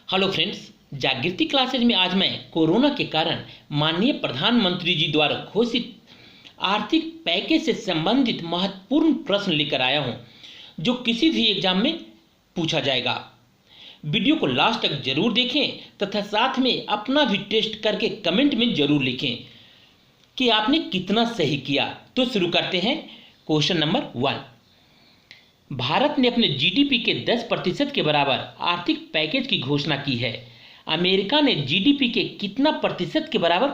Hello friends, जागृति classes में आज मैं कोरोना के कारण माननीय प्रधानमंत्री जी द्वारा घोषित आर्थिक पैकेज से संबंधित महत्वपूर्ण प्रश्न लेकर आया हूं, जो किसी भी एग्जाम में पूछा जाएगा। वीडियो को लास्ट तक जरूर देखें तथा साथ में अपना भी टेस्ट करके कमेंट में जरूर लिखें कि आपने कितना सही किया। तो शुरू करते हैं। Question number 1। भारत ने अपने जीडीपी के 10% के बराबर आर्थिक पैकेज की घोषणा की है। अमेरिका ने जीडीपी के कितना प्रतिशत के बराबर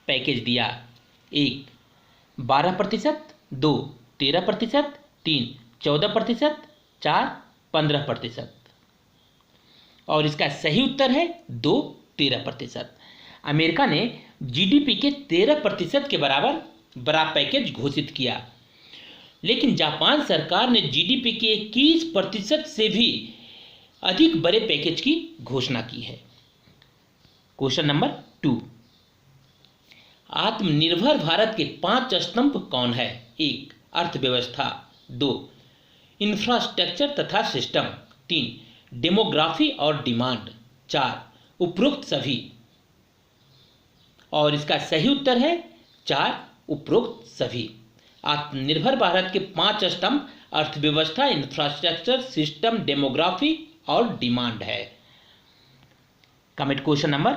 पैकेज दिया? 1 12%, 2 13%, 3 14%, 4 15%। और इसका सही उत्तर है 2 13%। अमेरिका ने जीडीपी के 13% के बराबर बड़ा पैकेज घोषित किया, लेकिन जापान सरकार ने जीडीपी के 21% से भी अधिक बड़े पैकेज की घोषणा की है। Question number 2। आत्मनिर्भर भारत के 5 स्तंभ कौन है? 1 अर्थव्यवस्था, 2 इंफ्रास्ट्रक्चर तथा सिस्टम, 3 डेमोग्राफी और डिमांड, 4 उपरोक्त सभी। और इसका सही उत्तर है 4 उपरोक्त सभी। आत्मनिर्भर भारत के 5 स्तंभ अर्थव्यवस्था, इंफ्रास्ट्रक्चर, सिस्टम, डेमोग्राफी और डिमांड है। Comment question number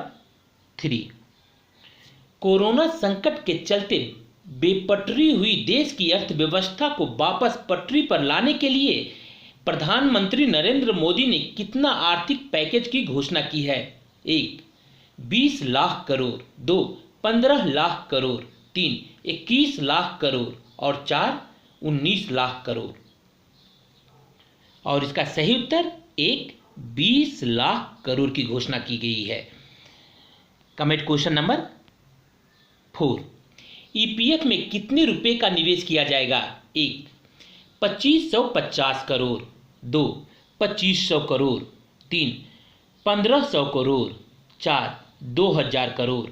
3। कोरोना संकट के चलते बेपटरी हुई देश की अर्थव्यवस्था को वापस पटरी पर लाने के लिए प्रधानमंत्री नरेंद्र मोदी ने कितना आर्थिक पैकेज की घोषणा की है? 1 20 लाख करोड़, 2 15 लाख करोड़, 3 21 लाख करोड़ और 4 19 लाख करोड़। और इसका सही उत्तर 1 20 लाख करोड़ की घोषणा की गई है। Comment question number 4। ईपीएफ में कितने रुपए का निवेश किया जाएगा? 1 2550 करोड़, 2 2500 करोड़, 3 1500 करोड़, 4 2000 करोड़।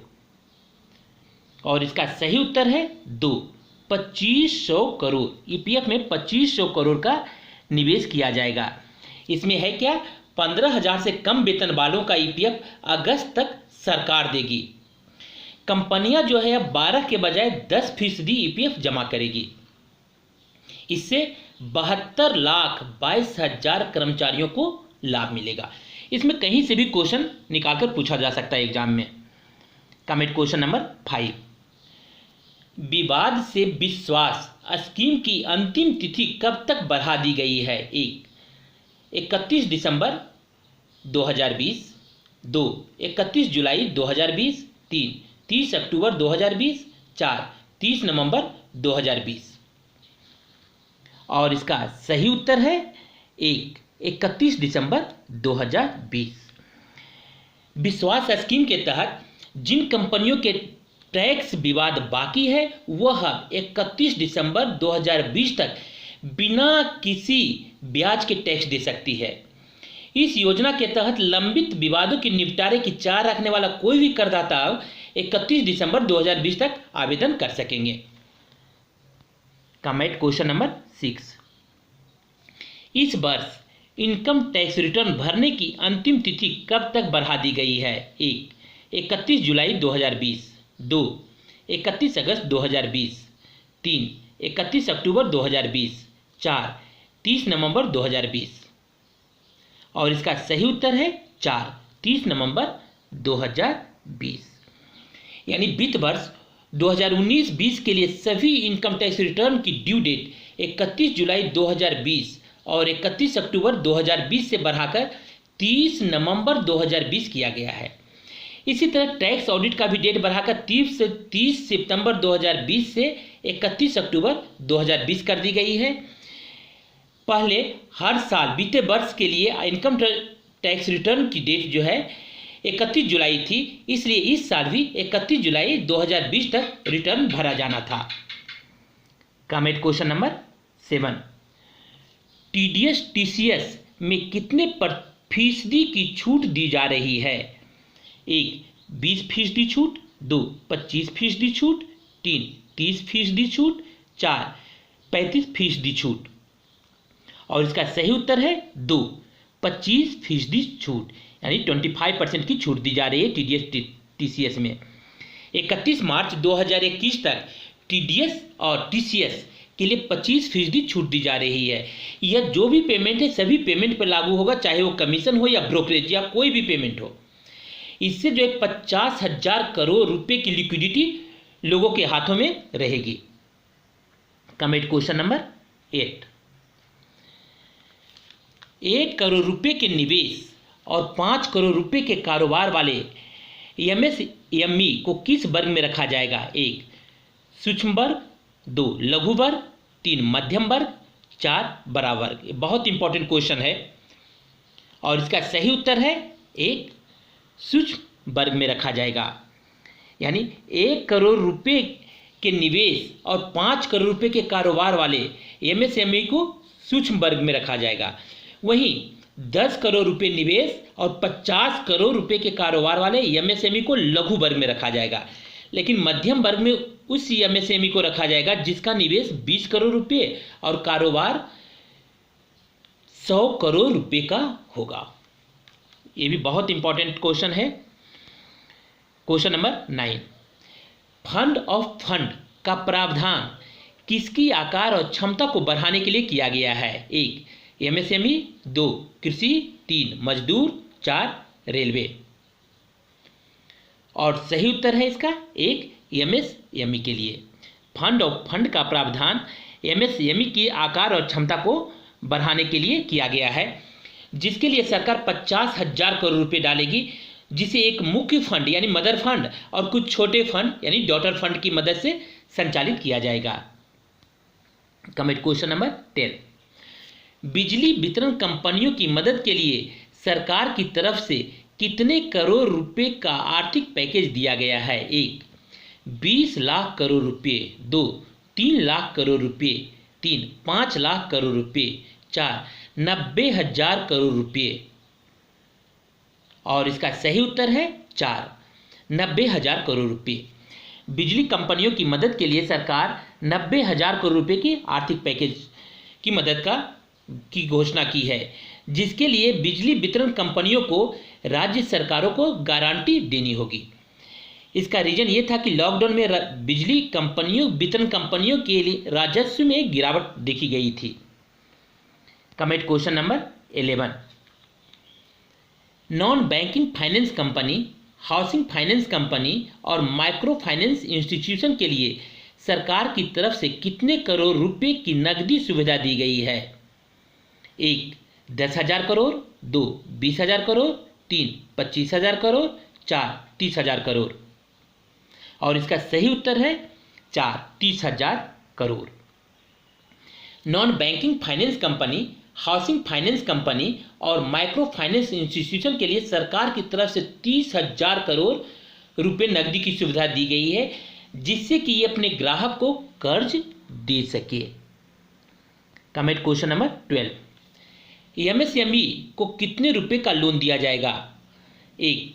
और इसका सही उत्तर है 2 2500 करोड़। ईपीएफ में 2500 करोड़ का निवेश किया जाएगा। इसमें है क्या? 15,000 से कम वेतन वालों का ईपीएफ अगस्त तक सरकार देगी। कंपनियां जो है अब 12 के बजाय 10% ईपीएफ जमा करेगी। इससे 72,22,000 कर्मचारियों को लाभ मिलेगा। इसमें कहीं से भी क्वेश्चन निकालकर पूछा जा सकता है एग्जाम में। Comment question number 5। विवाद से विश्वास स्कीम की अंतिम तिथि कब तक बढ़ा दी गई है? 1 31 दिसंबर 2020, 2 31 जुलाई 2020, 3 30 अक्टूबर 2020, 4 30 नवंबर 2020। और इसका सही उत्तर है 1 31 दिसंबर 2020। विश्वास स्कीम के तहत जिन कंपनियों के टैक्स विवाद बाकी है वह 31 दिसंबर 2020 तक बिना किसी ब्याज के टैक्स दे सकती है। इस योजना के तहत लंबित विवादों के निपटारे की चाह रखने वाला कोई भी करदाता 31 दिसंबर 2020 तक आवेदन कर सकेंगे। Comment question number 6। इस वर्ष इनकम टैक्स रिटर्न भरने की अंतिम तिथि कब तक बढ़ा दी गई है? 1 31 जुलाई 2020, 2 31 अगस्त 2020, 3 31 अक्टूबर 2020, 4 30 नवंबर 2020। और इसका सही उत्तर है 4 30 नवंबर 2020। यानी वित्त वर्ष 2019-20 के लिए सभी इनकम टैक्स रिटर्न की ड्यू डेट 31 जुलाई 2020 और 31 अक्टूबर 2020 से बढ़ाकर 30 नवंबर 2020 किया गया है। इसी तरह टैक्स ऑडिट का भी डेट बढ़ाकर 30 सितंबर 2020 से 31 अक्टूबर 2020 कर दी गई है। पहले हर साल बीते वर्ष के लिए इनकम टैक्स रिटर्न की डेट जो है 31 जुलाई थी, इसलिए इस साल भी 31 जुलाई 2020 तक रिटर्न भरा जाना था। Comment question number 7। TDS TCS में कितने फीसदी की छूट दी जा रही है? 1 20% छूट, 2 25% छूट, 3 30% छूट, 4 35% छूट। और इसका सही उत्तर है 2 25% छूट। यानी 25% की छूट दी जा रही है TDS TCS में। 31 मार्च 2021 तक TDS और TCS के लिए 25% छूट दी जा रही है। यह जो भी पेमेंट है सभी पेमेंट पर लागू होगा, चाहे वो कमीशन हो या ब्रोकरेज या कोई भी पेमेंट हो। इससे जो है 50,000 करोड़ रुपए की लिक्विडिटी लोगों के हाथों में रहेगी। Comment question number 8। 1 करोड़ रुपए के निवेश और 5 करोड़ रुपए के कारोबार वाले MSME को किस वर्ग में रखा जाएगा? 1 सूक्ष्म वर्ग, 2 लघु वर्ग, 3 मध्यम वर्ग, 4 बड़ा वर्ग। बहुत इंपॉर्टेंट क्वेश्चन है और इसका सही उत्तर है 1 सूक्ष्म वर्ग में रखा जाएगा। यानी 1 करोड़ रुपए के निवेश और 5 करोड़ रुपए के कारोबार वाले MSME को सूक्ष्म वर्ग में रखा जाएगा। वहीं 10 करोड़ रुपए निवेश और 50 करोड़ रुपए के कारोबार वाले MSME को लघु वर्ग में रखा जाएगा। लेकिन मध्यम वर्ग में उस MSME को रखा जाएगा जिसका निवेश 20 करोड़ रुपए और कारोबार 100 करोड़ रुपए का होगा। ये भी बहुत इंपॉर्टेंट क्वेश्चन है। Question number 9। Fund of fund का प्रावधान किसकी आकार और क्षमता को बढ़ाने के लिए किया गया है? 1 MSME, 2 कृषि, 3 मजदूर, 4 रेलवे। और सही उत्तर है इसका 1 MSME के लिए। फंड ऑफ फंड का प्रावधान MSME की आकार और क्षमता को बढ़ाने के लिए किया गया है, जिसके लिए सरकार 50,000 करोड़ रुपए डालेगी, जिसे एक मुख्य फंड यानी मदर फंड और कुछ छोटे फंड यानी डॉटर फंड की मदद से संचालित किया जाएगा। Comment question number 10। बिजली वितरण कंपनियों की मदद के लिए सरकार की तरफ से कितने करोड़ रुपए का आर्थिक पैकेज दिया गया है? 1 20 लाख करोड़ रुपए, 2 3 लाख करोड़ रुपए, 3 5 लाख करोड़ रुपए, 4 90,000 करोड़ रुपए। और इसका सही उत्तर है 4 90,000 करोड़ रुपए। बिजली कंपनियों की मदद के लिए सरकार 90,000 करोड़ रुपए के आर्थिक पैकेज की मदद की घोषणा की है, जिसके लिए बिजली वितरण कंपनियों को राज्य सरकारों को गारंटी देनी होगी। इसका रीजन ये था कि लॉकडाउन में बिजली कंपनियों वितरण कंपनियों के लिए राजस्व में गिरावट देखी गई थी। Comment question number 11। Non banking finance company, housing finance company और माइक्रो फाइनेंस इंस्टीट्यूशन के लिए सरकार की तरफ से कितने करोड़ रुपए की नकदी सुविधा दी गई है? 1 10,000 करोड़, 2 20,000 करोड़, 3 25,000 करोड़, 4 30,000 करोड़। और इसका सही उत्तर है 4 30,000 crore. Non banking finance company, housing finance company और माइक्रो फाइनेंस इंस्टीट्यूशन के लिए सरकार की तरफ से 30,000 करोड़ रुपए नकदी की सुविधा दी गई है, जिससे कि ये अपने ग्राहक को कर्ज दे सके। Comment question number 12। MSME को कितने रुपए का लोन दिया जाएगा? 1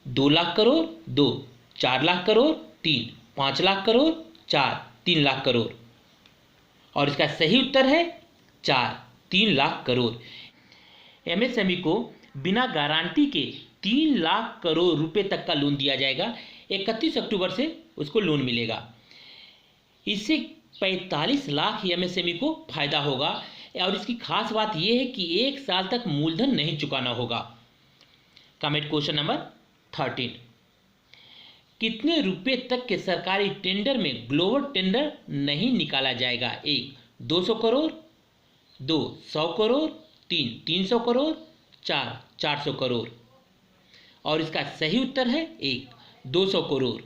2 लाख करोड़, 2 4 लाख करोड़, 3 5 लाख करोड़, 4 3 लाख करोड़। और इसका सही उत्तर है 4 3 लाख करोड़। MSME को बिना गारंटी के 3 लाख करोड़ रुपए तक का लोन दिया जाएगा। 31 अक्टूबर से उसको लोन मिलेगा। इससे 45 लाख MSME को फायदा होगा और इसकी खास बात यह है कि 1 साल तक मूलधन नहीं चुकाना होगा। Comment question number 13। कितने रुपए तक के सरकारी टेंडर में ग्लोबल टेंडर नहीं निकाला जाएगा? 1 200 करोड़, 2 100 करोड़, 3 300 करोड़, 4 400 करोड़। और इसका सही उत्तर है 1 200 करोड़।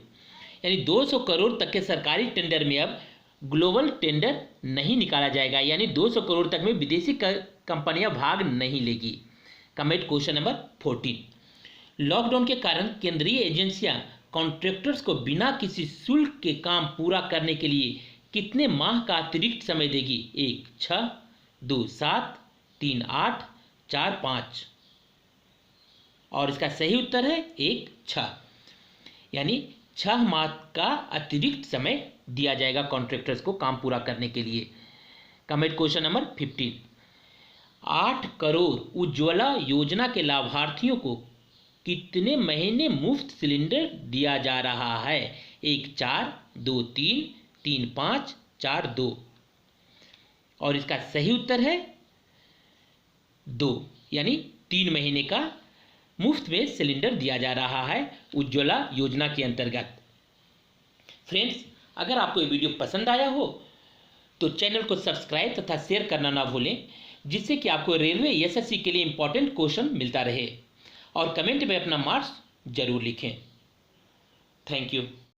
यानी 200 करोड़ तक के सरकारी टेंडर में अब ग्लोबल टेंडर नहीं निकाला जाएगा, यानी 200 करोड़ तक में विदेशी कंपनियां भाग नहीं लेगी। Comment question number 14। लॉकडाउन के कारण केंद्रीय एजेंसियां कॉन्ट्रैक्टर्स को बिना किसी शुल्क के काम पूरा करने के लिए कितने माह का अतिरिक्त समय देगी? 1 6, 2 7, 3 8, 4 5। और इसका सही उत्तर है 1 6। यानी 6 माह का अतिरिक्त समय दिया जाएगा कॉन्ट्रैक्टर्स को काम पूरा करने के लिए। Comment question number 15। 8 crore Ujjwala योजना के लाभार्थियों को कितने महीने मुफ्त सिलेंडर दिया जा रहा है? 1 4 2 3 3 5 4 2। और इसका सही उत्तर है 2, यानी 3 महीने का मुफ्त में सिलेंडर दिया जा रहा है उज्ज्वला योजना के अंतर्गत। फ्रेंड्स, अगर आपको ये वीडियो पसंद आया हो तो चैनल को सब्सक्राइब तथा शेयर करना ना भूलें, जिससे कि आपको रेलवे एसएससी के लिए इंपॉर्टेंट क्वेश्चन मिलता रहे। और कमेंट में अपना मार्क्स जरूर लिखें। Thank you.